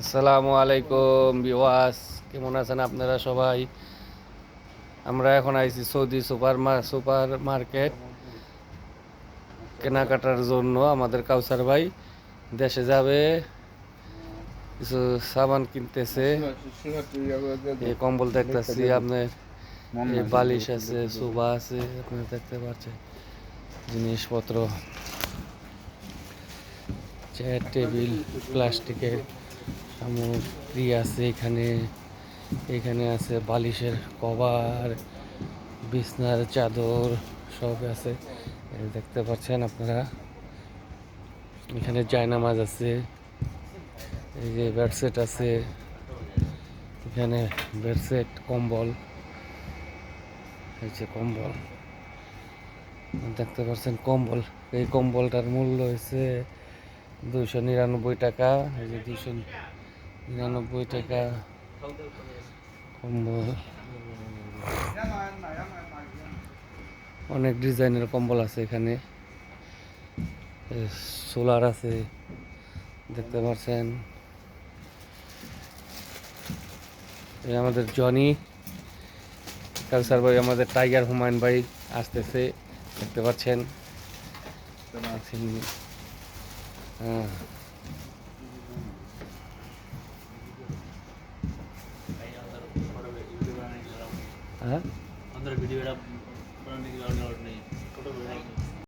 আসসালামু আলাইকুম বিওয়াস, কেমন আছেন আপনারা সবাই? আমরা এখন আইছি সৌদি সুপার মার্কেট কেনাকাটার জন্য। আমাদের কাউসার ভাই দেশে যাবে, কিছু সামান কিনতেছে। এই কম্বল দেখতেছি আপনার, এই বালিশ আছে, সোফা আছে, আপনারা দেখতে পাচ্ছেন জিনিসপত্র, চেয়ার টেবিল, প্লাস্টিকের সামগ্রী আছে এখানে। এখানে আছে বালিশের কভার, বিছনার চাদর, সব আছে। এই দেখতে পাচ্ছেন আপনারা। এখানে জায়নামাজ আছে, এই যে বেডশিট আছে, এখানে বেডশিট, কম্বল, এই যে কম্বল দেখতে পাচ্ছেন। কম্বল, এই কম্বলটার মূল্য হয়েছে 299 টাকা। এই যে 299 টাকা কম্বল। অনেক ডিজাইনের কম্বল আছে এখানে, সোলার আছে দেখতে পাচ্ছেন। এই আমাদের জনি কালসার ভাই, আমাদের টাইগার হুমায়ুন ভাই আসতেছে দেখতে পাচ্ছেন। হ্যাঁ, হ্যাঁ।